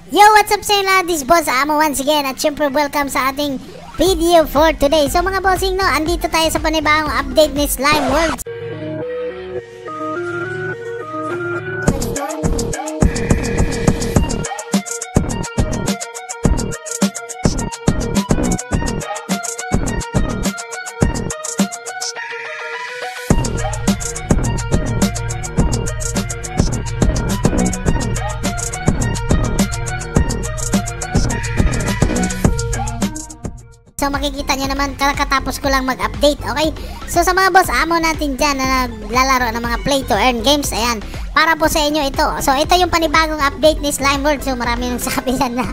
Yo, what's up sa inyo lahat? This Boss Amo once again at syempre welcome sa ating video for today. So mga bossing no, andito tayo sa panibagong update ni Slime World. So makikita nyo naman kakatapos ko lang mag-update, okay? So sa mga boss amo natin dyan na naglalaro ng mga play to earn games, ayan, para po sa inyo ito. So ito yung panibagong update ni Slime World. So marami nang sabi yan na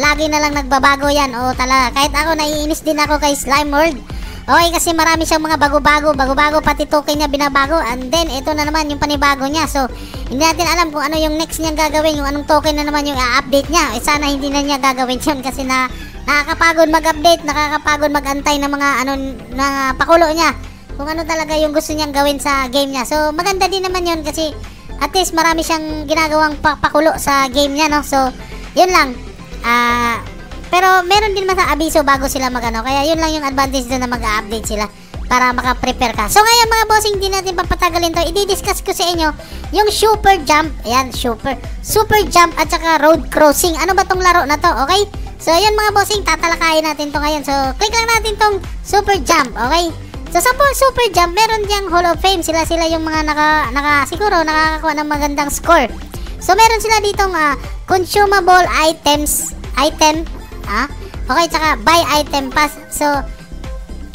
lagi na lang nagbabago yan. O talaga, kahit ako naiinis din ako kay Slime World. Okay, kasi marami siyang mga bago-bago pati token niya binabago. And then ito na naman yung panibago niya. So hindi natin alam kung ano yung next niyang gagawin, yung anong token na naman yung i-update niya. Sana hindi na niya gagawin yun kasi nakakapagod mag-update, nakakapagod mag-antay ng mga pakulo niya. Kung ano talaga yung gusto niyang gawin sa game niya. So maganda din naman yun kasi at least marami siyang ginagawang pakulo sa game niya, no? So yun lang. Pero meron din masa abiso bago sila magano. Kaya yun lang yung advantage doon na mag-update sila para maka-prepare ka. So ngayon mga bossing, hindi natin papatagalin to. I-discuss ko sa inyo yung super jump. Ayan, super jump at saka road crossing. Ano ba tong laro na to? Okay? So ayun mga bossing, tatalakayin natin to ngayon. So click lang natin tong super jump, okay? So sa super jump, meron diyang Hall of Fame. Sila yung mga siguro nakakakuha ng magandang score. So meron sila ditong consumable item, okay, tsaka buy item pass. So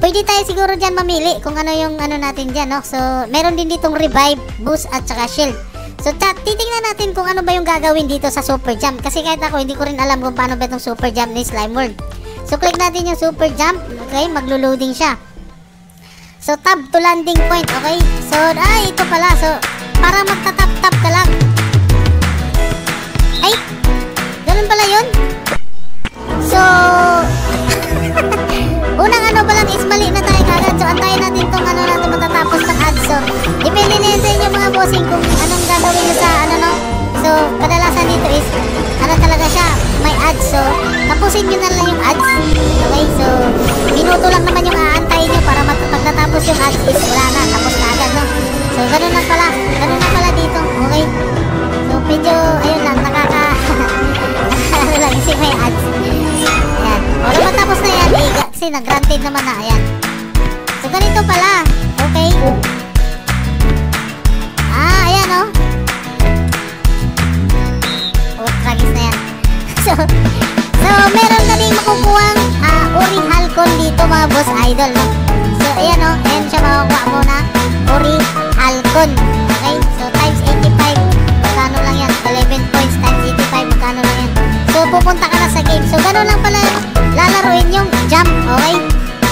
pwede tayo siguro dyan mamili kung ano yung natin dyan, no? So meron din ditong revive, boost at saka shield. So titingnan natin kung ano ba yung gagawin dito sa super jump. Kasi kahit ako hindi ko rin alam kung paano ba itong super jump ni Slime World. So click natin yung super jump. Okay, maglo-loading siya. So tab to landing point. Okay, so ito pala. So para magtatap-tap ka lang. Ay, ganun pala yun. So unang pa lang is mali na tayo kagad. So antayin natin kung ano natin matatapos ng ads. So depende na yun sa inyo mga bossing kung anong gagawin nyo sa So kadalasan dito is talaga siya, may ads. So tapusin nyo na lang yung ads. Okay, so minuto lang naman yung aantayin nyo para pag natapos yung ads is wala na, tapos na agad, no? So ganun na pala dito. Okay, so medyo ayun lang, lang kasi may ads. Ayan, wala matapos na yan kasi nag-granted naman na. Ayan, so ganito pala. Okay, ayan, oh. Tragis na yan. So meron na din makukuhang Uri Halcon dito mga boss idol, no? So ayan, oh, ayan siya makukuha mo na Uri Halcon. Okay, so times 85 magkano lang yan? 11 points times 85 magkano lang yan? So pupunta ka na sa game. So gano'n lang pala lalaruin yung jump. Okay,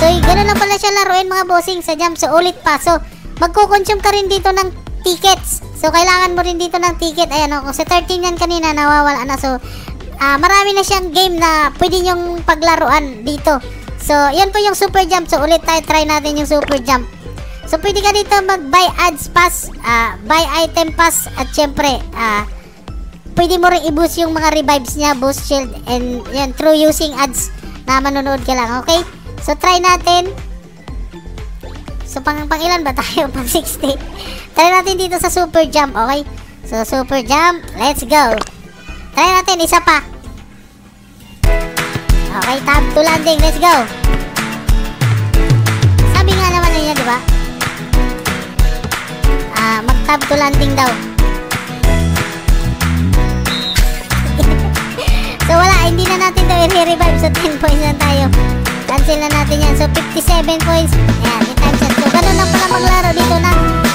so gano'n lang pala siya laruin mga bossing sa jump. So ulit pa, so magkukonsume ka rin dito ng tickets. So kailangan mo rin dito ng ticket. Ayan, kung sa 13 yan kanina nawawala na. So marami na siyang game na pwede nyong paglaruan dito. So yan po yung super jump. So ulit tayo, try natin yung super jump. So pwede ka dito mag buy ads pass, buy item pass, at syempre pwede mo rin i-boost yung mga revives niya, boost shield, and yan through using ads na manonood ka lang. Okay, so try natin. So pang ilan ba tayo? Pang 60. Try natin dito sa super jump. Okay, so super jump, let's go. Try natin isa pa. Okay, tab to landing, let's go. Sabi nga naman niya, di ba? Mag tab to landing daw. So wala, hindi na natin daw i-revive. So 10 points lang tayo. Cancel na natin yan. So 57 points. Ayan, i-times yan. So ganun lang pala maglaro dito na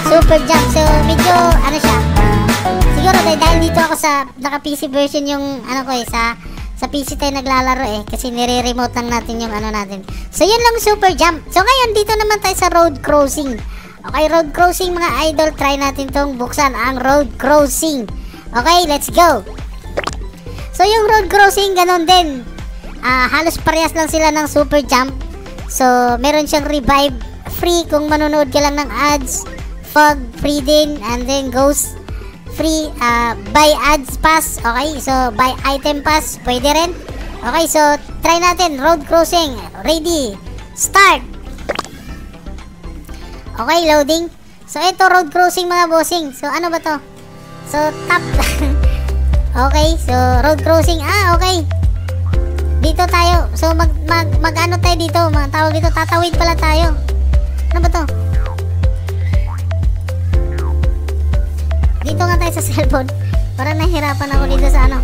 super jump. So medyo siya, siguro dahil dito ako sa naka-PC version yung sa PC tayo naglalaro kasi nire-remote lang natin yung natin. So yun lang super jump. So ngayon dito naman tayo sa road crossing. Okay, road crossing mga idol. Try natin tong buksan ang road crossing. Okay, let's go. So yung road crossing ganun din. Halos parehas lang sila ng super jump. So meron siyang revive free kung manonood ka lang ng ads, fog free din, and then ghost free buy ads pass. Okay, so buy item pass, pwede rin. Okay, so try natin. Road crossing, ready, start. Okay, loading. So ito road crossing mga bossing. So ano ba to? So tap. Okay, so road crossing. Okay. Dito tayo. So mag ano tayo dito? Mga tawag dito, tatawid pala tayo. Ano ba to? Dito nga tayo sa cellphone. Parang nahihirapan ako dito sa ano.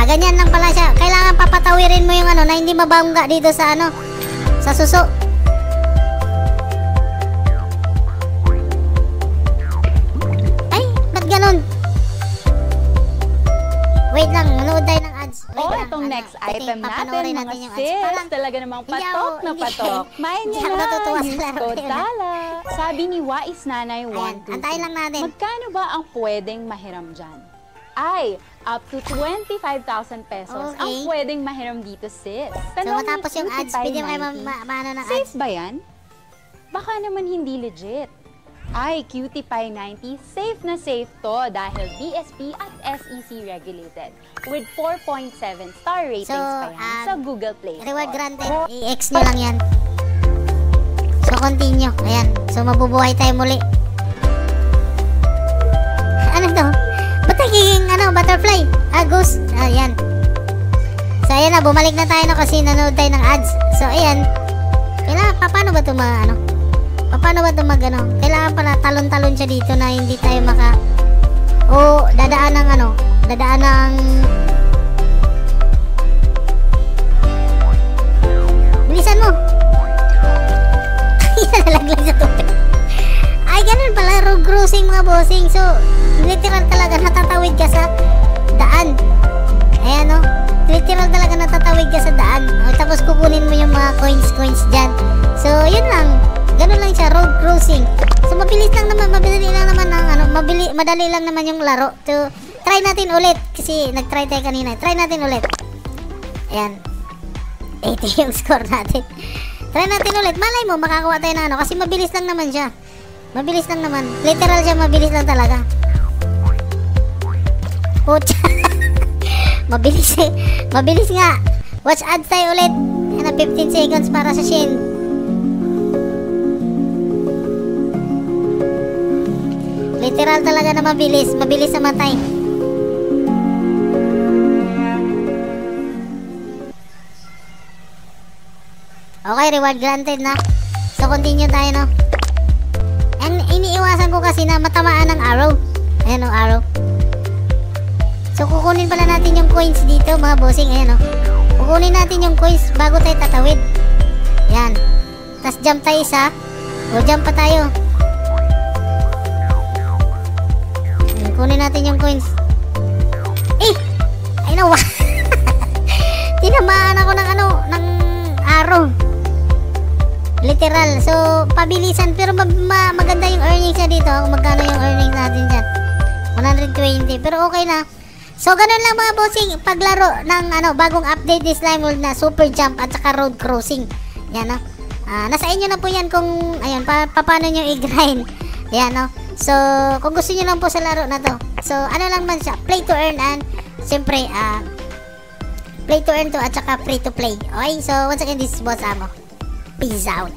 Ganyan lang pala siya. Kailangan papatawirin mo yung ano na hindi mabangga dito sa ano, sa suso. Ay, ba't ganun? Wait lang, manood tayo ng ads. Wait lang, itong next item natin, mga sis, talaga namang patok na patok. Mayan niya na, use code TALA. Sabi ni Wais Nanay 122, antayin lang natin. magkano ba ang pwedeng mahiram dyan? Ay, up to 25,000 pesos ang pwedeng mahiram dito, sis. So, matapos yung ads, pwede mo kayo maano ng ads. Safe ba yan? Baka naman hindi legit. Ay, Cutie Pie 90, safe na safe to dahil BSP at SEC regulated with 4.7 star ratings pa yan sa Google Play Store. Reward granted, i-X nyo lang yan. So, continue. Ayan. So, mabubuhay tayo muli. Ano to? Ba't nagiging, butterfly? Ghost. Ayan. So, ayan na. Bumalik na tayo kasi nanood tayo ng ads. So, ayan. Kailangan, paano ba ito paano ba ito kailangan pala talon-talon siya dito na hindi tayo dadaan ng bilisan mo. Nalaglag sa tubig. Ay, ganun pala, road crossing mga bossing. So, literal talaga natatawid ka sa daan. Ayan o. Literal talaga natatawid ka sa daan. Tapos kukunin mo yung mga coins dyan. So, yun lang. Ganun lang siya, road crossing. So, mabilis lang naman, madali lang naman yung laro. So, try natin ulit. Kasi nag-try tayo kanina. Try natin ulit. Ayan. 80 yung score natin. Try natin ulit. Malay mo, makakuha tayo na kasi mabilis lang naman siya. Mabilis lang naman. Literal siya, mabilis lang talaga. Pucha. Mabilis eh. Mabilis nga. Watch ads tayo ulit. 15 seconds para sa Shin. Literal talaga na mabilis. Mabilis sa matay. Okay, reward granted na. So, continue tayo, no? And iniiwasan ko kasi na matamaan ng arrow. Ayan o, arrow. So, kukunin pala natin yung coins dito, mga bossing. Ayan o. Kukunin natin yung coins bago tayo tatawid. Ayan. Tapos jump tayo isa. O, jump pa tayo. Ayan, kunin natin yung coins. Ay, nawa. Tinamaan ako ng arrow. Literal. So, pabilisan. Pero maganda yung earnings na dito. Kung magkano yung earnings natin dyan. 120. Pero okay na. So, ganun lang mga bossing. Paglaro ng bagong update ni Slime World na Super Jump at saka Road Crossing. Yan, no? Nasa inyo na po yan kung, paano nyo i-grind. Yan, no? So, kung gusto nyo lang po sa laro na to. So, lang man siya. Play to earn and, siyempre, play to earn to at saka free to play. Okay? So, once again, this is Boss Amo. Peace out.